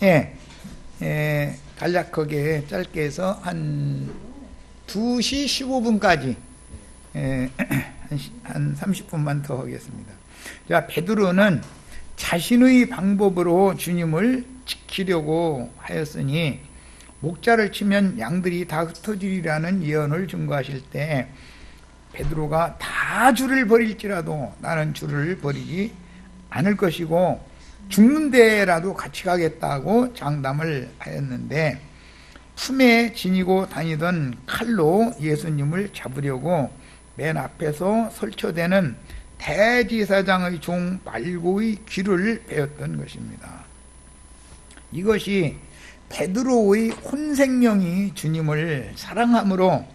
예, 간략하게 짧게 해서 한 2시 15분까지 한 30분만 더 하겠습니다. 자, 베드로는 자신의 방법으로 주님을 지키려고 하였으니 목자를 치면 양들이 다 흩어지리라는 예언을 증거하실 때 베드로가 다 주를 버릴지라도 나는 주를 버리지 않을 것이고 죽는 데라도 같이 가겠다고 장담을 하였는데 품에 지니고 다니던 칼로 예수님을 잡으려고 맨 앞에서 설쳐대는 대제사장의 종 말고의 귀를 베었던 것입니다. 이것이 베드로의 혼생명이 주님을 사랑함으로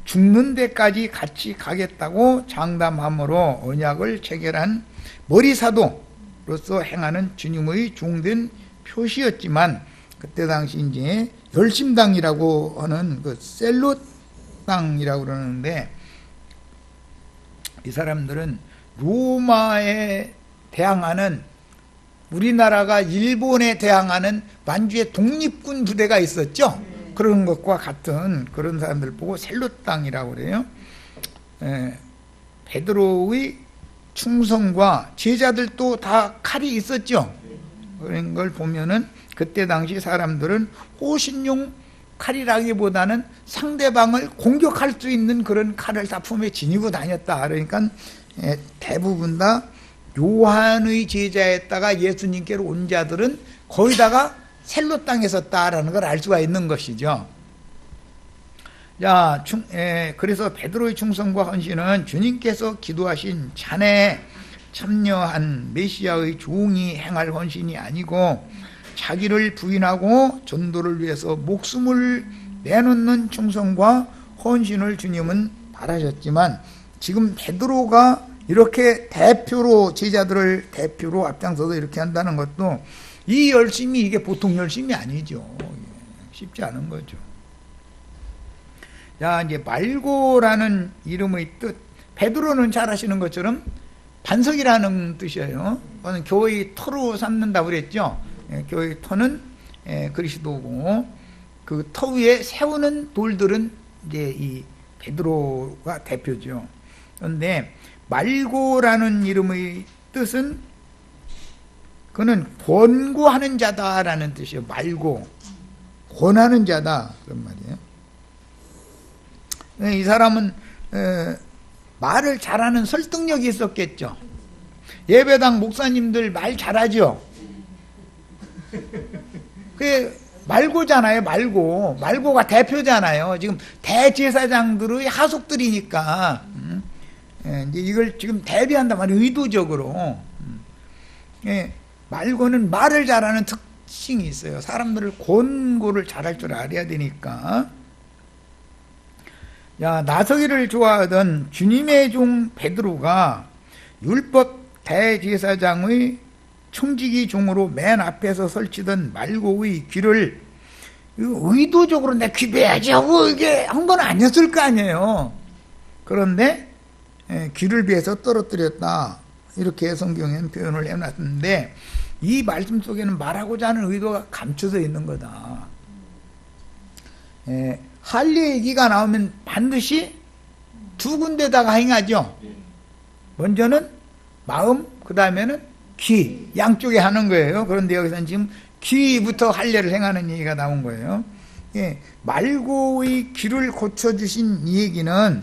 죽는 데까지 같이 가겠다고 장담함으로 언약을 체결한 머리사도로서 행하는 주님의 종된 표시였지만 그때 당시 이제 열심당이라고 하는 그 셀롯당이라고 그러는데 이 사람들은 로마에 대항하는 우리나라가 일본에 대항하는 만주의 독립군 부대가 있었죠. 그런 것과 같은 그런 사람들 보고 셀롯당이라고 그래요. 베드로의 충성과 제자들도 다 칼이 있었죠. 그런 걸 보면은 그때 당시 사람들은 호신용 칼이라기보다는 상대방을 공격할 수 있는 그런 칼을 다 품에 지니고 다녔다. 그러니까 대부분 다 요한의 제자였다가 예수님께로 온 자들은 거의다가 셀롯 땅에 있었다라는 걸 알 수가 있는 것이죠. 자, 그래서 베드로의 충성과 헌신은 주님께서 기도하신 잔에 참여한 메시아의 종이 행할 헌신이 아니고 자기를 부인하고 전도를 위해서 목숨을 내놓는 충성과 헌신을 주님은 바라셨지만 지금 베드로가 이렇게 대표로 제자들을 대표로 앞장서서 이렇게 한다는 것도 이 열심이 이게 보통 열심이 아니죠. 쉽지 않은 거죠. 자, 이제 말고라는 이름의 뜻, 베드로는 잘 아시는 것처럼 반석이라는 뜻이에요. 교회의 터로 삼는다고 그랬죠. 교회의 터는 그리스도고 그 터 위에 세우는 돌들은 이제 이 베드로가 대표죠. 그런데 말고라는 이름의 뜻은 그는 권고하는 자다라는 뜻이에요. 말고 권하는 자다 그런 말이에요. 이 사람은 말을 잘하는 설득력이 있었겠죠. 예배당 목사님들 말 잘하죠. 그게 말고잖아요. 말고가 대표잖아요. 지금 대제사장들의 하속들이니까 이제 이걸 지금 대비한단 말이에요. 의도적으로. 말고는 말을 잘하는 특징이 있어요. 사람들을 권고를 잘할 줄 알아야 되니까. 야, 나서기를 좋아하던 주님의 종 베드로가 율법 대제사장의 청지기 종으로 맨 앞에서 설치던 말고의 귀를 의도적으로 내 귀 베야지 하고 이게 한 건 아니었을 거 아니에요. 그런데 귀를 베서 떨어뜨렸다. 이렇게 성경에는 표현을 해놨는데 이 말씀 속에는 말하고자 하는 의도가 감춰져 있는 거다. 할례 얘기가 나오면 반드시 두 군데다가 행하죠. 먼저는 마음, 그 다음에는 귀, 양쪽에 하는 거예요. 그런데 여기서는 지금 귀부터 할례를 행하는 얘기가 나온 거예요. 말고의 귀를 고쳐주신 이 얘기는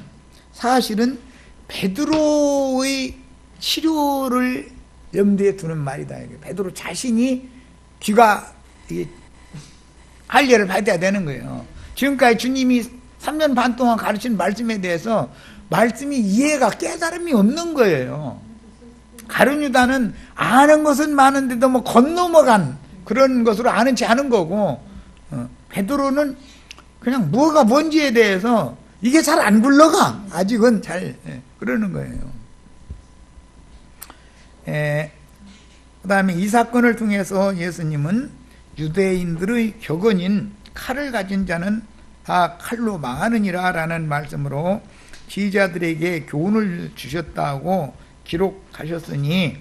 사실은 베드로의 치료를 염두에 두는 말이다. 베드로 자신이 귀가 할례를 받아야 되는 거예요. 지금까지 주님이 3년 반 동안 가르친 말씀에 대해서 말씀이 이해가 깨달음이 없는 거예요. 가룟 유다는 아는 것은 많은데도 뭐 건너먹은 그런 것으로 아는 체 하는 거고 베드로는 그냥 뭐가 뭔지에 대해서 이게 잘 안 굴러가. 아직은 잘 그러는 거예요. 그 다음에 이 사건을 통해서 예수님은 유대인들의 격언인 칼을 가진 자는 다 칼로 망하느니라 라는 말씀으로 지휘자들에게 교훈을 주셨다고 기록하셨으니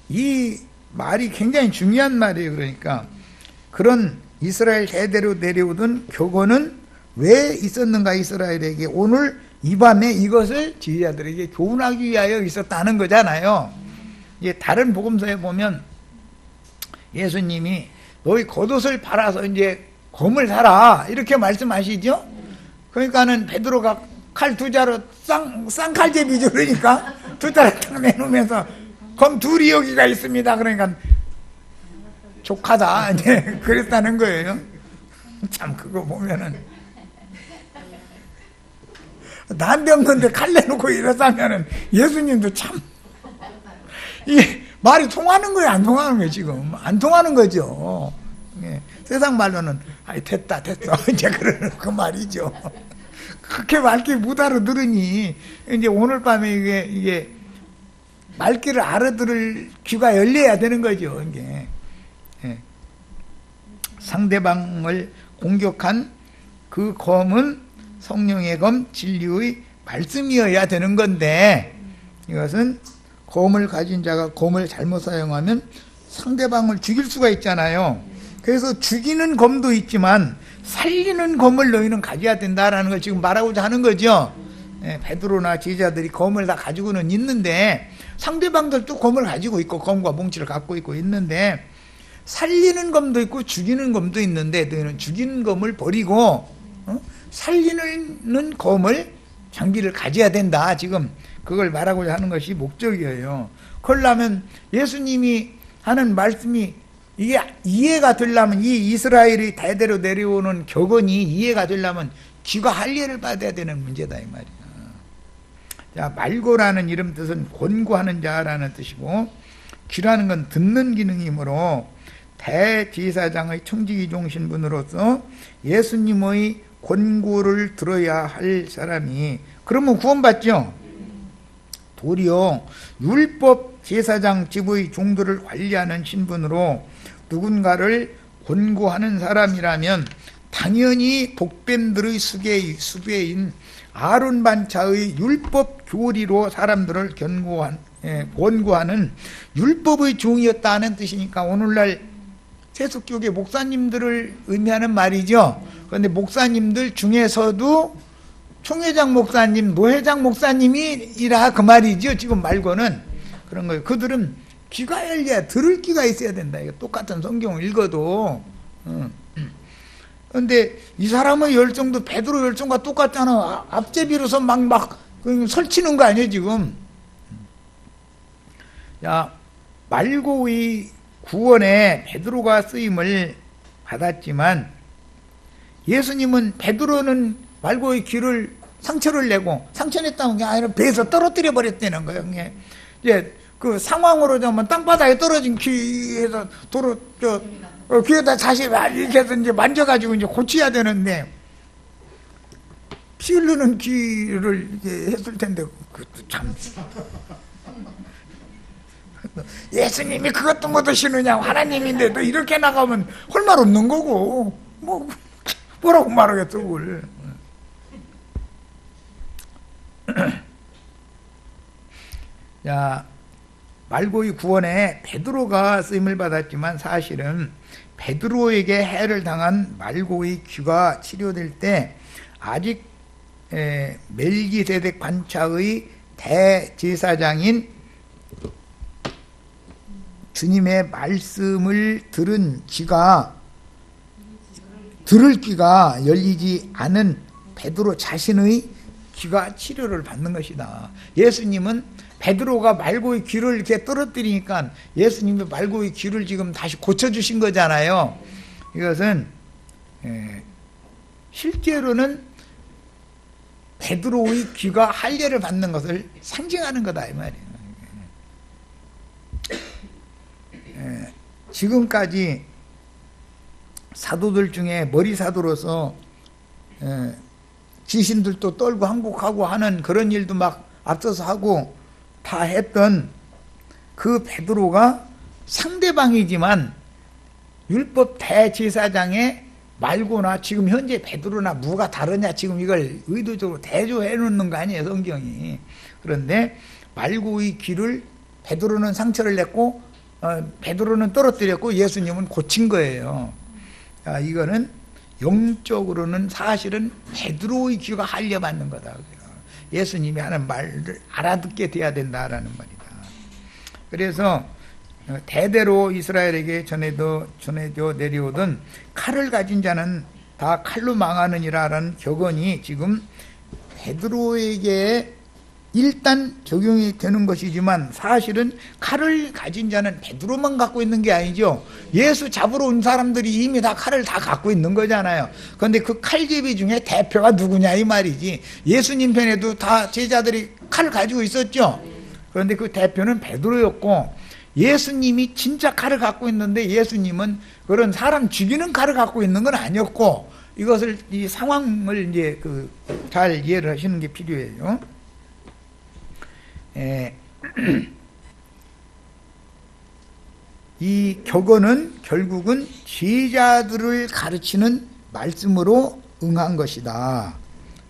이 말이 굉장히 중요한 말이에요. 그러니까 그런 이스라엘 대대로 내려오던 격언은 왜 있었는가 이스라엘에게? 오늘 이 밤에 이것을 지휘자들에게 교훈하기 위하여 있었다는 거잖아요. 이제 다른 복음서에 보면 예수님이 너희 겉옷을 팔아서 이제 검을 사라 이렇게 말씀하시죠. 그러니까는 베드로가 칼 두 자루 쌍칼제비죠. 그러니까 두 자루 딱 내놓으면서 검 둘이 여기가 있습니다. 그러니까 족하다 이제 그랬다는 거예요. 참 그거 보면은 남이 없는데 칼 내놓고 이러다면은 예수님도 참 이게 말이 통하는 거예요, 안 통하는 거예요? 지금 안 통하는 거죠. 예. 세상 말로는 아이 됐다 됐어 이제 그러는 그 말이죠. 그렇게 말귀 못 알아들으니 이제 오늘 밤에 이게 말귀를 알아들을 귀가 열려야 되는 거죠. 이게 예. 상대방을 공격한 그 검은 성령의 검, 진리의 말씀이어야 되는 건데 이것은 검을 가진 자가 검을 잘못 사용하면 상대방을 죽일 수가 있잖아요. 그래서 죽이는 검도 있지만 살리는 검을 너희는 가져야 된다라는 걸 지금 말하고자 하는 거죠. 예, 베드로나 제자들이 검을 다 가지고는 있는데 상대방들도 검을 가지고 있고 검과 뭉치를 갖고 있고 있는데 살리는 검도 있고 죽이는 검도 있는데 너희는 죽이는 검을 버리고 살리는 검을 장비를 가져야 된다. 지금 그걸 말하고자 하는 것이 목적이에요. 그러려면 예수님이 하는 말씀이 이게 이해가 되려면 이 이스라엘이 대대로 내려오는 격언이 이해가 되려면 귀가 할례를 받아야 되는 문제다 이 말이야. 자, 말고라는 이름 뜻은 권고하는 자라는 뜻이고 귀라는 건 듣는 기능이므로 대제사장의 청지기종 신분으로서 예수님의 권고를 들어야 할 사람이 그러면 구원받죠. 도리어 율법 제사장 집의 종들을 관리하는 신분으로 누군가를 권고하는 사람이라면 당연히 독뱀들의 수배인 아론 반차의 율법 교리로 사람들을 권고하는 율법의 종이었다는 뜻이니까 오늘날 세속교계 목사님들을 의미하는 말이죠. 그런데 목사님들 중에서도 총회장 목사님, 노회장 목사님이라 그 말이죠. 지금 말고는 그런 거예요. 그들은 귀가 열려야 들을 귀가 있어야 된다. 이거 똑같은 성경을 읽어도. 그런데 이 사람의 열정도 베드로 열정과 똑같잖아. 앞제비로서 막 설치는 거 아니에요 지금. 야, 말고의 구원에 베드로가 쓰임을 받았지만 예수님은 베드로는 말고의 귀를 상처를 내고 상처냈다는 게 아니라 배에서 떨어뜨려 버렸다는 거예요. 이제 그 상황으로 보면 땅바닥에 떨어진 귀에서 귀에다 다시 이렇게 해서 이제 만져가지고 이제 고쳐야 되는데 피 흐르는 귀를 이렇게 했을 텐데 그것도 참 예수님이 그것도 못 하시느냐 하나님인데도 이렇게 나가면 할 말 없는 거고 뭐라고 말하겠어 그걸. 자, 말고의 구원에 베드로가 쓰임을 받았지만 사실은 베드로에게 해를 당한 말고의 귀가 치료될 때 아직 멜기세덱 반차의 대제사장인 주님의 말씀을 들은 귀가 들을 귀가 열리지 않은 베드로 자신의 귀가 치료를 받는 것이다. 예수님은 베드로가 말고의 귀를 이렇게 떨어뜨리니까 예수님이 말고의 귀를 지금 다시 고쳐주신 거잖아요. 이것은 실제로는 베드로의 귀가 할례를 받는 것을 상징하는 거다 이 말이에요. 지금까지 사도들 중에 머리 사도로서 귀신들도 떨고 항복하고 하는 그런 일도 막 앞서서 하고 다 했던 그 베드로가 상대방이지만 율법 대제사장의 말고나 지금 현재 베드로나 뭐가 다르냐 지금 이걸 의도적으로 대조해 놓는 거 아니에요 성경이. 그런데 말고의 귀를 베드로는 상처를 냈고 베드로는 떨어뜨렸고 예수님은 고친 거예요. 이거는 영적으로는 사실은 베드로의 귀가 할려받는 거다. 예수님이 하는 말을 알아듣게 돼야 된다라는 말이다. 그래서 대대로 이스라엘에게 전해져 내려오던 칼을 가진 자는 다 칼로 망하느니라라는 격언이 지금 베드로에게 일단 적용이 되는 것이지만 사실은 칼을 가진 자는 베드로만 갖고 있는 게 아니죠. 예수 잡으러 온 사람들이 이미 다 칼을 다 갖고 있는 거잖아요. 그런데 그 칼제비 중에 대표가 누구냐 이 말이지. 예수님 편에도 다 제자들이 칼을 가지고 있었죠. 그런데 그 대표는 베드로였고, 예수님이 진짜 칼을 갖고 있는데 예수님은 그런 사람 죽이는 칼을 갖고 있는 건 아니었고, 이것을 이 상황을 이제 잘 이해를 하시는 게 필요해요. 이 격언은 결국은 제자들을 가르치는 말씀으로 응한 것이다.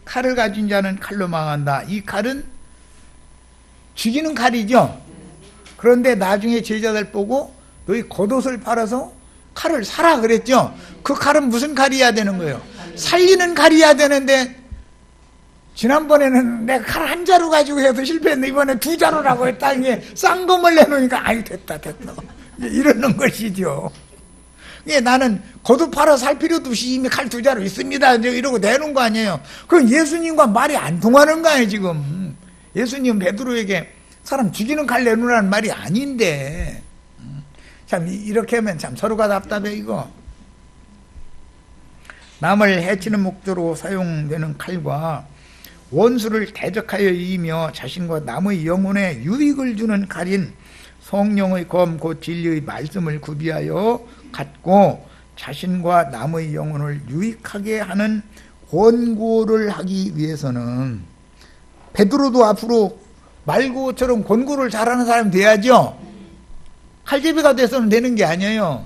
칼을 가진 자는 칼로 망한다. 이 칼은 죽이는 칼이죠. 그런데 나중에 제자들 보고 너희 겉옷을 팔아서 칼을 사라 그랬죠. 그 칼은 무슨 칼이어야 되는 거예요? 살리는 칼이어야 되는데, 지난번에는 내가 칼 한 자루 가지고 해서 실패했는데 이번에 두 자루라고 했다. 이게 쌍검을 내놓으니까 아이 됐다 이러는 것이죠. 예, 나는 겉옷 팔아 살 필요도 없이 이미 칼 두 자루 있습니다 이러고 내놓은 거 아니에요. 그럼 예수님과 말이 안 통하는 거예요 지금. 예수님 베드로에게 사람 죽이는 칼 내놓으라는 말이 아닌데, 참 이렇게 하면 참 서로가 답답해. 이거 남을 해치는 목적으로 사용되는 칼과 원수를 대적하여 이기며 자신과 남의 영혼에 유익을 주는 칼인 성령의 검 곧 진리의 말씀을 구비하여 갖고 자신과 남의 영혼을 유익하게 하는 권고를 하기 위해서는, 베드로도 앞으로 말고처럼 권고를 잘하는 사람이 돼야죠. 칼제비가 돼서는 되는 게 아니에요.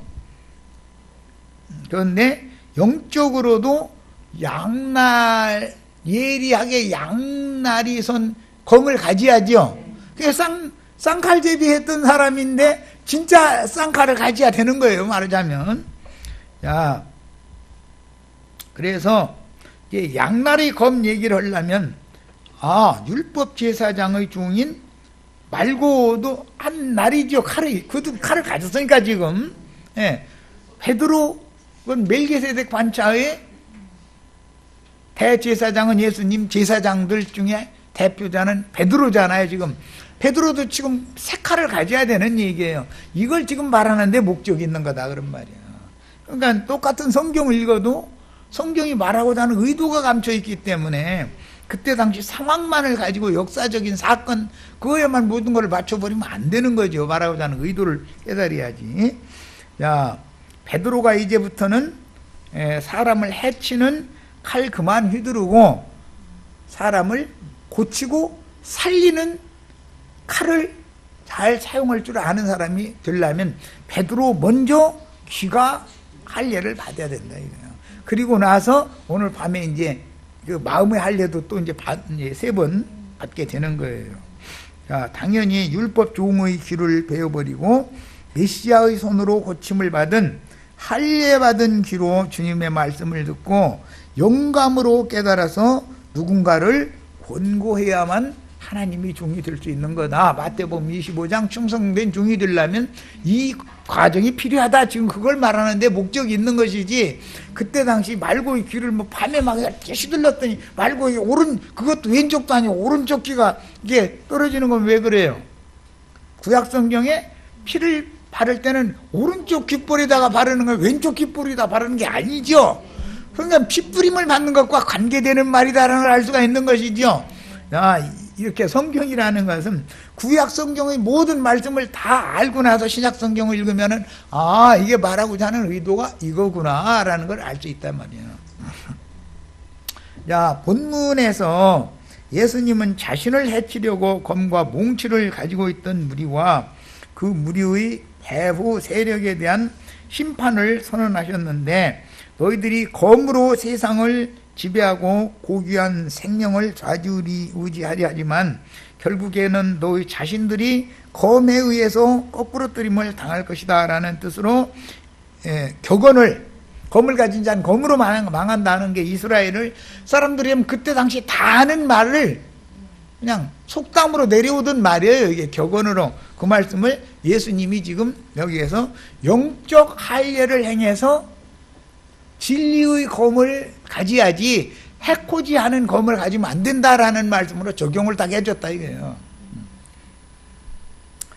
그런데 영적으로도 예리하게 양날이 선 검을 가져야죠. 그게 쌍칼제비 했던 사람인데 진짜 쌍칼을 가져야 되는 거예요, 말하자면. 자, 그래서 이제 양날의 검 얘기를 하려면, 율법 제사장의 종인 말고도 한 날이죠. 그도 칼을 가졌으니까 지금. 예, 베드로, 그건 멜기세덱 반차의 대제사장은 예수님, 제사장들 중에 대표자는 베드로잖아요. 지금 베드로도 지금 세 칼을 가져야 되는 얘기예요. 이걸 지금 말하는데 목적이 있는 거다 그런 말이야. 그러니까 똑같은 성경을 읽어도 성경이 말하고자 하는 의도가 감춰 있기 때문에 그때 당시 상황만을 가지고 역사적인 사건 그거에만 모든 걸 맞춰버리면 안 되는 거죠. 말하고자 하는 의도를 깨달아야지. 자, 베드로가 이제부터는 사람을 해치는 칼 그만 휘두르고 사람을 고치고 살리는 칼을 잘 사용할 줄 아는 사람이 되려면 베드로 먼저 귀가 할례를 받아야 된다 이거예요. 그리고 나서 오늘 밤에 이제 그 마음의 할례도 또 이제 세 번 받게 되는 거예요. 자, 당연히 율법 종의 귀를 베어버리고 메시아의 손으로 고침을 받은 할례 받은 귀로 주님의 말씀을 듣고 영감으로 깨달아서 누군가를 권고해야만 하나님이 종이 될 수 있는 거다. 마태복음 25장 충성된 종이 되려면 이 과정이 필요하다. 지금 그걸 말하는데 목적이 있는 것이지, 그때 당시 말고의 귀를 밤에 막 휘둘렀더니 말고의 그것도 왼쪽도 아니고 오른쪽 귀가 이게 떨어지는 건 왜 그래요? 구약 성경에 피를 바를 때는 오른쪽 귓볼에다가 바르는 걸 왼쪽 귓볼에다 바르는 게 아니죠. 그러니까 핏부림을 받는 것과 관계되는 말이다라는 걸 알 수가 있는 것이죠. 이렇게 성경이라는 것은 구약 성경의 모든 말씀을 다 알고 나서 신약 성경을 읽으면은 이게 말하고자 하는 의도가 이거구나 라는 걸 알 수 있단 말이에요. 자, 본문에서 예수님은 자신을 해치려고 검과 몽치를 가지고 있던 무리와 그 무리의 배후 세력에 대한 심판을 선언하셨는데, 너희들이 검으로 세상을 지배하고 고귀한 생명을 좌지우지하려 하지만 결국에는 너희 자신들이 검에 의해서 거꾸로뜨림을 당할 것이다 라는 뜻으로 격언을 검을 가진 자는 검으로 망한다는 게 이스라엘을 사람들이 그때 당시 다 하는 말을 그냥 속담으로 내려오던 말이에요. 이게 격언으로. 그 말씀을 예수님이 지금 여기에서 영적 할례를 행해서 진리의 검을 가져야지 해코지하는 검을 가지면 안 된다라는 말씀으로 적용을 딱 해줬다 이거예요.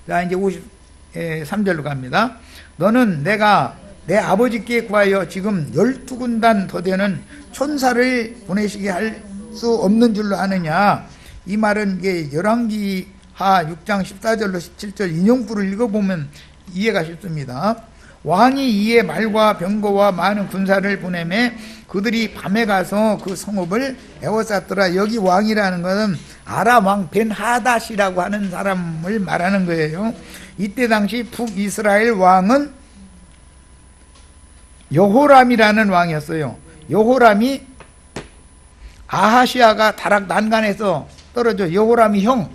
자, 이제 53절로 갑니다. 너는 내가 내 아버지께 구하여 지금 12군단 더 되는 천사를 보내시게 할 수 없는 줄로 아느냐. 이 말은 이게 열왕기하 6장 14절로 17절 인용부를 읽어보면 이해가 쉽습니다. 왕이 이에 말과 병거와 많은 군사를 보내매 그들이 밤에 가서 그 성읍을 에워쌌더라. 여기 왕이라는 것은 아람 왕 벤하닷이라고 하는 사람을 말하는 거예요. 이때 당시 북이스라엘 왕은 여호람이라는 왕이었어요. 여호람이 아하시아가 다락 난간에서 떨어져 여호람이 형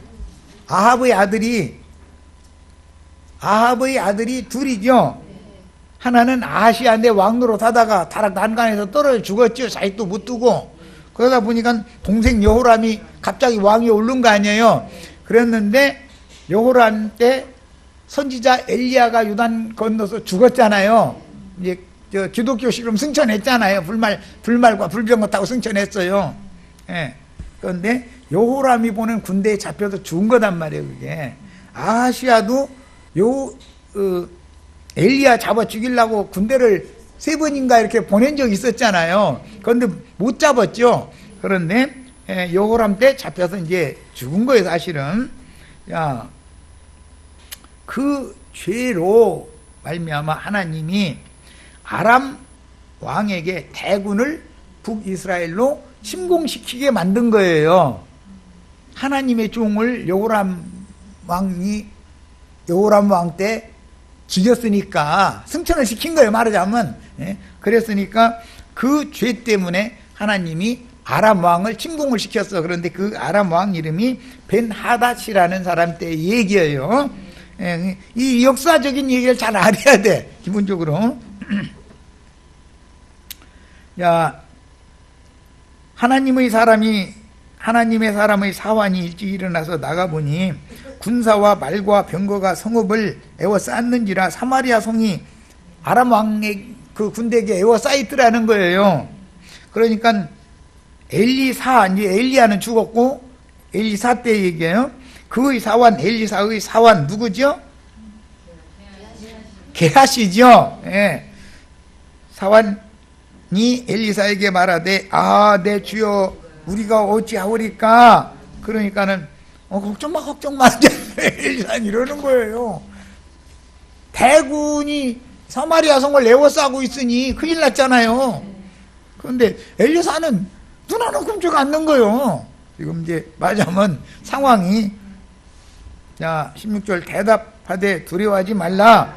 아합의 아들이 둘이죠. 하나는 아하시아인데 왕노릇 하다가 다락 난간에서 떨어져 죽었죠. 자식도 못 두고. 그러다 보니까 동생 여호람이 갑자기 왕이 오른 거 아니에요. 그랬는데 여호람 때 선지자 엘리야가 요단 건너서 죽었잖아요. 이제 기독교식으로 승천했잖아요. 불말과 불병거 타고 승천했어요. 예. 그런데 여호람이 보낸 군대에 잡혀서 죽은 거단 말이에요. 그게 아하시아도 엘리야 잡아 죽이려고 군대를 3번인가 이렇게 보낸 적이 있었잖아요. 그런데 못 잡았죠. 그런데 여호람 때 잡혀서 이제 죽은 거예요. 사실은. 야, 그 죄로 말미암아 하나님이 아람 왕에게 대군을 북이스라엘로 침공시키게 만든 거예요. 하나님의 종을 여호람 왕 때 죽였으니까 승천을 시킨 거예요. 말하자면. 그랬으니까 그 죄 때문에 하나님이 아람 왕을 침공을 시켰어. 그런데 그 아람 왕 이름이 벤하닷이라는 사람 때 얘기예요. 이 역사적인 얘기를 잘 알아야 돼. 기본적으로. 야, 하나님의 사람의 사환이 일찍 일어나서 나가보니 군사와 말과 병거가 성읍을 에워쌌는지라 사마리아 성이 아람 왕의 그 군대에게 에워싸있더라는 거예요. 그러니까 엘리사, 이제 엘리야는 죽었고 엘리사 때 얘기해요. 그의 사환, 엘리사의 사환 누구죠? 게하시죠. 예. 사환이 엘리사에게 말하되 내 주여 우리가 어찌하오리까. 그러니까는 걱정 마 엘리사는 이러는 거예요. 대군이 사마리아 성을 에워싸고 있으니 큰일 났잖아요. 그런데 엘리사는 눈 하나 끔찍 않는 거예요. 지금 이제 말하자면 상황이, 자 16절 대답하되 두려워하지 말라.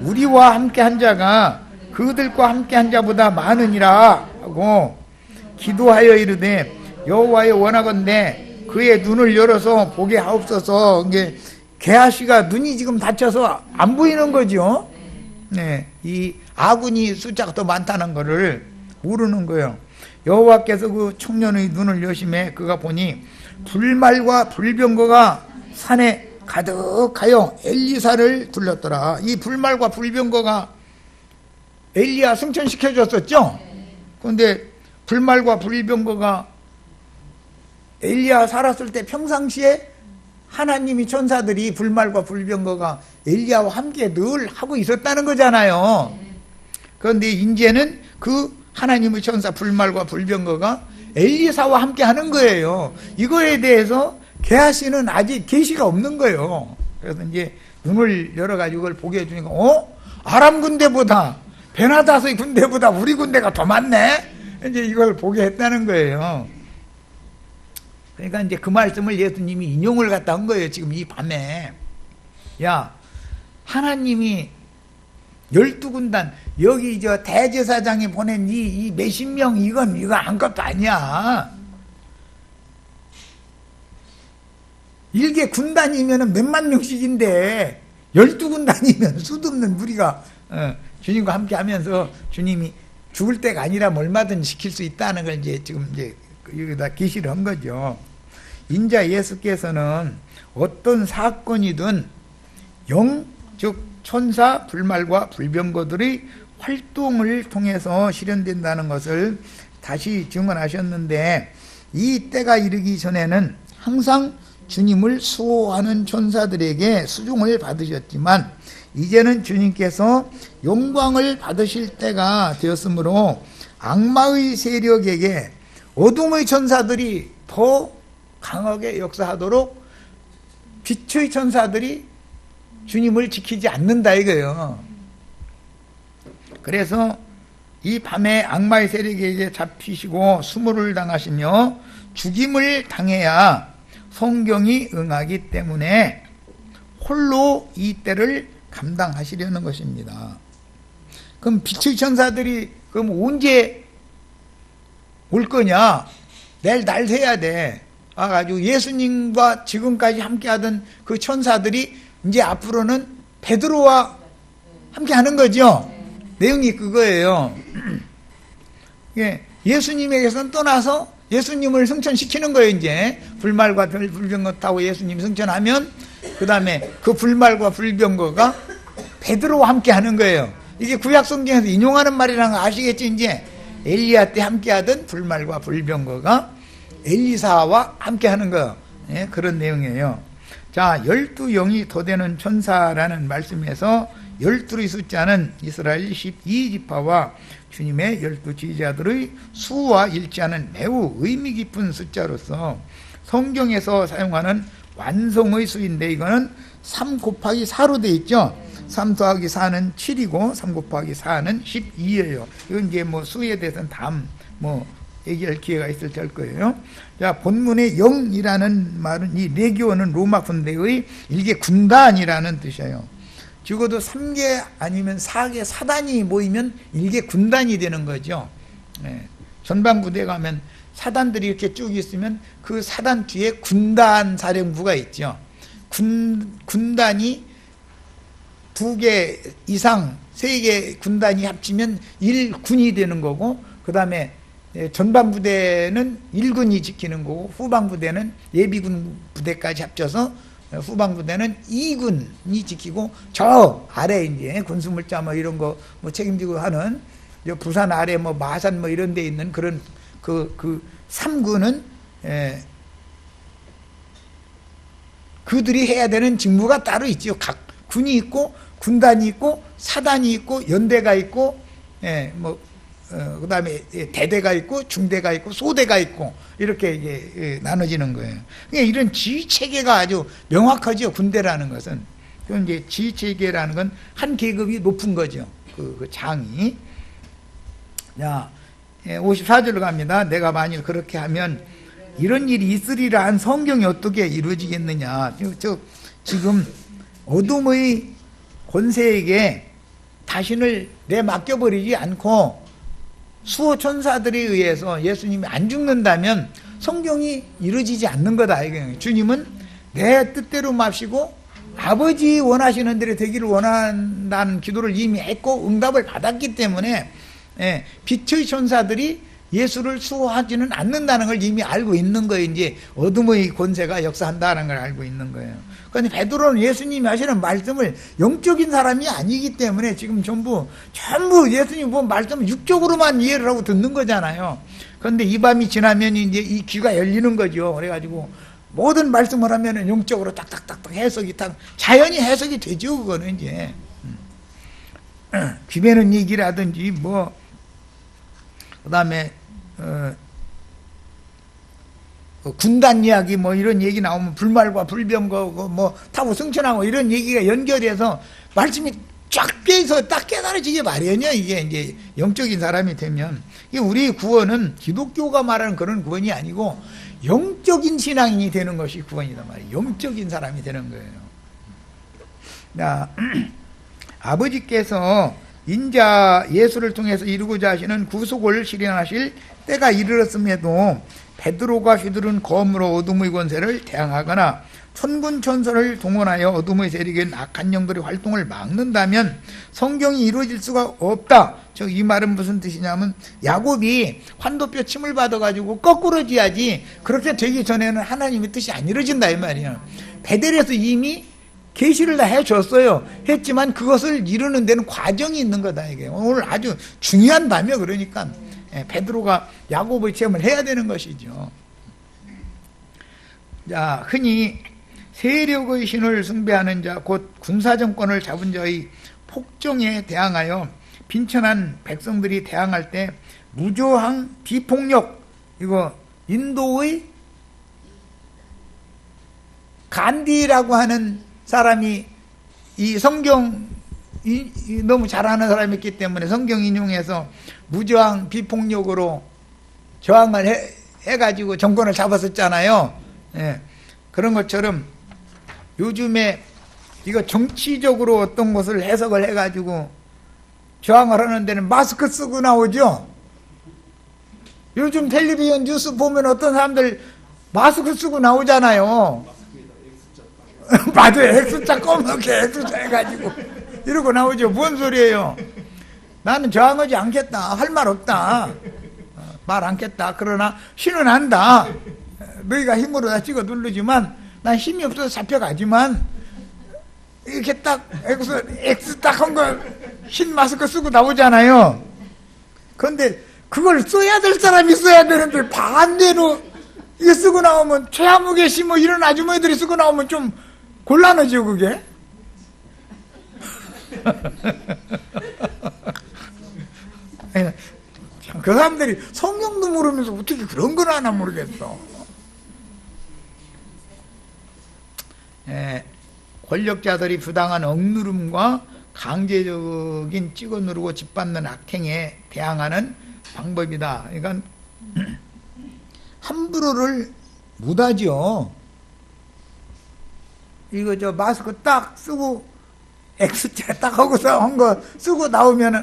우리와 함께 한 자가 그들과 함께 한 자보다 많으니라 하고 기도하여 이르되 여호와여 원하건대 그의 눈을 열어서 보게 하옵소서. 이게 게하시가 눈이 지금 다쳐서 안 보이는 거죠. 네, 이 아군이 숫자가 더 많다는 것을 모르는 거예요. 여호와께서 그 청년의 눈을 여심해 그가 보니 불말과 불병거가 산에 가득하여 엘리사를 둘렀더라. 이 불말과 불병거가 엘리야 승천시켜줬었죠. 그런데 불말과 불병거가 엘리야 살았을 때 평상시에 하나님이 천사들이 불말과 불병거가 엘리야와 함께 늘 하고 있었다는 거잖아요. 그런데 이제는 그 하나님의 천사 불말과 불병거가 엘리사와 함께 하는 거예요. 이거에 대해서 게하시는 아직 계시가 없는 거예요. 그래서 이제 눈을 열어가지고 그걸 보게 해주니까 아람 군대보다 베나닷의 군대보다 우리 군대가 더 많네. 이제 이걸 보게 했다는 거예요. 그러니까 이제 그 말씀을 예수님이 인용을 갖다 한 거예요. 지금 이 밤에. 야, 하나님이 12군단, 여기 저 대제사장이 보낸 이 몇십 명, 이거 아무것도 아니야. 일개 군단이면 몇만 명씩인데 12군단이면 수도 없는 무리가 주님과 함께 하면서 주님이 죽을 때가 아니라면 얼마든지 시킬 수 있다는 걸 이제 지금 이제 여기다 계시를 한 거죠. 인자 예수께서는 어떤 사건이든 영, 즉 천사, 불말과 불병거들의 활동을 통해서 실현된다는 것을 다시 증언하셨는데, 이 때가 이르기 전에는 항상 주님을 수호하는 천사들에게 수종을 받으셨지만 이제는 주님께서 영광을 받으실 때가 되었으므로 악마의 세력에게 어둠의 천사들이 더 강하게 역사하도록 빛의 천사들이 주님을 지키지 않는다 이거예요. 그래서 이 밤에 악마의 세력에게 잡히시고 수모를 당하시며 죽임을 당해야 성경이 응하기 때문에 홀로 이 때를 감당하시려는 것입니다. 그럼 빛의 천사들이 그럼 언제 올 거냐? 내일 날 새야 돼. 아가지고 예수님과 지금까지 함께하던 그 천사들이 이제 앞으로는 베드로와 함께하는 거죠. 내용이 그거예요. 예수님에게서 떠나서 예수님을 승천시키는 거예요. 이제 불말과 불병거 타고 예수님 승천하면 그 다음에 그 불말과 불병거가 베드로와 함께하는 거예요. 이게 구약성경에서 인용하는 말이라는 거 아시겠지? 이제 엘리야 때 함께하던 불말과 불병거가 엘리사와 함께하는 거, 그런 내용이에요. 자, 12영이 더 되는 천사라는 말씀에서 12의 숫자는 이스라엘 12지파와 주님의 12지휘자들의 수와 일치하는 매우 의미 깊은 숫자로서 성경에서 사용하는 완성의 수인데, 이거는 3 곱하기 4로 되어 있죠. 3 더하기 4는 7이고 3 곱하기 4는 12예요. 이건 이제 뭐 수에 대해서는 다음 얘기할 기회가 있을 될 거예요. 자, 본문의 영이라는 말은 이 레기온은 로마 군대의 일개 군단이라는 뜻이에요. 적어도 3개 아니면 4개 사단이 모이면 일개 군단이 되는 거죠. 전방부대 가면 사단들이 이렇게 쭉 있으면 그 사단 뒤에 군단 사령부가 있죠. 군단이 2개 이상 3개 군단이 합치면 1군이 되는 거고, 그 다음에 전방부대는 1군이 지키는 거고, 후방부대는 예비군 부대까지 합쳐서 후방부대는 2군이 지키고, 저 아래 이제 군수물자 이런 거 책임지고 하는 부산 아래 마산 이런 데 있는 그런 그 3군은 그들이 해야 되는 직무가 따로 있죠. 각 군이 있고 군단이 있고 사단이 있고 연대가 있고 그 다음에 대대가 있고 중대가 있고 소대가 있고 이렇게 이게 나눠지는 거예요. 그러니까 이런 지휘체계가 아주 명확하죠. 군대라는 것은. 그럼 이제 지휘체계라는 건 한 계급이 높은 거죠. 그 장이. 자, 54절로 갑니다. 내가 만일 그렇게 하면 이런 일이 있으리라 한 성경이 어떻게 이루어지겠느냐. 지금 어둠의 권세에게 자신을 내맡겨버리지 않고 수호 천사들에 의해서 예수님이 안 죽는다면 성경이 이루어지지 않는 거다. 주님은 내 뜻대로 맙시고 아버지 원하시는 대로 되기를 원한다는 기도를 이미 했고 응답을 받았기 때문에 빛의 천사들이 예수를 수호하지는 않는다는 걸 이미 알고 있는 거예요. 이제 어둠의 권세가 역사한다는 걸 알고 있는 거예요. 그런데 베드로는 예수님이 하시는 말씀을 영적인 사람이 아니기 때문에 지금 전부 예수님 본 말씀을 육적으로만 이해를 하고 듣는 거잖아요. 그런데 이 밤이 지나면 이제 이 귀가 열리는 거죠. 그래가지고 모든 말씀을 하면은 영적으로 딱딱딱딱 해석이 자연히 해석이 되죠. 그거는 이제 귀배는 얘기라든지 그 다음에 군단 이야기 이런 얘기 나오면 불말과 불병거 타고 승천하고 이런 얘기가 연결해서 말씀이 쫙 깨서 딱 깨달아지게 마련이야. 이게 이제 영적인 사람이 되면. 이게 우리 구원은 기독교가 말하는 그런 구원이 아니고 영적인 신앙인이 되는 것이 구원이단 말이에요. 영적인 사람이 되는 거예요. 자, 아버지께서 인자 예수를 통해서 이루고자 하시는 구속을 실현하실 때가 이르렀음에도 베드로가 휘두른 검으로 어둠의 권세를 대항하거나 천군 천사를 동원하여 어둠의 세력인 악한 영들의 활동을 막는다면 성경이 이루어질 수가 없다. 즉 이 말은 무슨 뜻이냐면 야곱이 환도뼈 침을 받아가지고 거꾸로 지야지 그렇게 되기 전에는 하나님의 뜻이 안 이루어진다 이 말이야. 베델에서 이미 계시를 다 해줬어요. 했지만 그것을 이루는 데는 과정이 있는 거다 이게. 오늘 아주 중요한 밤이에요. 그러니까 베드로가 야곱의 체험을 해야 되는 것이죠. 자, 흔히 세력의 신을 숭배하는 자, 곧 군사정권을 잡은 자의 폭정에 대항하여 빈천한 백성들이 대항할 때 무조항 비폭력, 이거 인도의 간디라고 하는 사람이 이 성경 너무 잘하는 사람이었기 때문에 성경 인용해서 무저항 비폭력으로 저항을 해가지고 정권을 잡았었잖아요. 예. 그런 것처럼 요즘에 이거 정치적으로 어떤 것을 해석을 해가지고 저항을 하는 데는 마스크 쓰고 나오죠. 요즘 텔레비전 뉴스 보면 어떤 사람들 마스크 쓰고 나오잖아요. 맞아요. X자 검게 X자 해가지고 이러고 나오죠. 뭔 소리예요. 나는 저항하지 않겠다. 할 말 없다. 말 않겠다. 그러나 신은 한다. 너희가 힘으로 다 찍어 누르지만 난 힘이 없어서 잡혀가지만 이렇게 딱 X 딱 한 거 흰 마스크 쓰고 나오잖아요. 그런데 그걸 써야 될 사람이 써야 되는데 반대로 이거 쓰고 나오면 최아무개 씨 뭐 이런 아주머니들이 쓰고 나오면 좀 곤란하죠 그게. 그 사람들이 성경도 모르면서 어떻게 그런 걸 하나 모르겠어. 권력자들이 부당한 억누름과 강제적인 찍어 누르고 짓밟는 악행에 대항하는 방법이다. 그러니까 함부로를 못하죠. 이거 저 마스크 딱 쓰고 X자 딱 하고서 한 거 쓰고 나오면은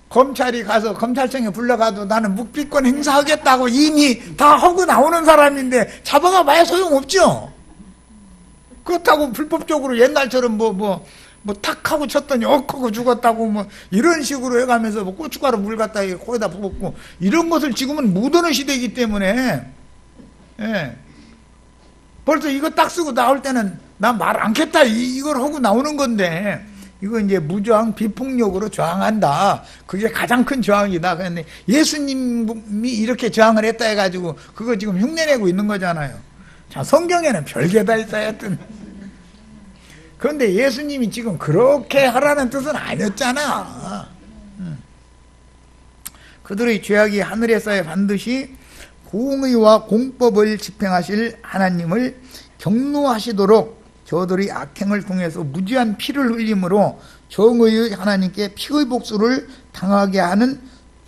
검찰이 가서 검찰청에 불러가도 나는 묵비권 행사하겠다고 이미 다 하고 나오는 사람인데 잡아가 봐야 소용없죠. 그렇다고 불법적으로 옛날처럼 뭐 탁 하고 쳤더니 억하고 죽었다고 뭐 이런 식으로 해가면서 뭐 고춧가루 물 갖다 코에다 부었고 이런 것을 지금은 못 하는 시대이기 때문에 벌써 이거 딱 쓰고 나올 때는 나 말 않겠다 이걸 하고 나오는 건데 이거 이제 무저항 비폭력으로 저항한다. 그게 가장 큰 저항이다. 그런데 예수님이 이렇게 저항을 했다 해가지고 그거 지금 흉내내고 있는 거잖아요. 자, 성경에는 별게 다 있어야 했던. 그런데 예수님이 지금 그렇게 하라는 뜻은 아니었잖아. 그들의 죄악이 하늘에 쌓여 반드시 공의와 공법을 집행하실 하나님을 경노하시도록 저들의 악행을 통해서 무지한 피를 흘림으로 정의의 하나님께 피의 복수를 당하게 하는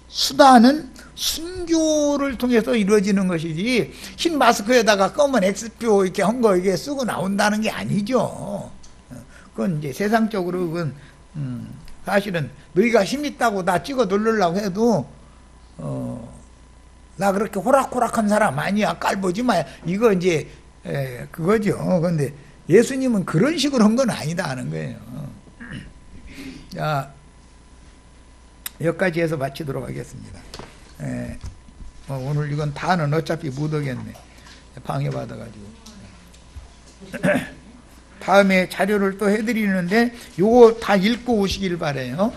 수단은 순교를 통해서 이루어지는 것이지 흰 마스크에다가 검은 X표 이렇게 한 거 이게 쓰고 나온다는 게 아니죠. 그건 이제 세상적으로 그건 사실은 너희가 힘 있다고 나 찍어 누르려고 해도 나 그렇게 호락호락한 사람 아니야. 깔보지 마. 이거 이제 그거죠. 그런데 예수님은 그런 식으로 한 건 아니다 하는 거예요. 자, 여기까지 해서 마치도록 하겠습니다. 오늘 이건 다는 어차피 못 오겠네. 방해받아가지고. 다음에 자료를 또 해드리는데 요거 다 읽고 오시길 바래요.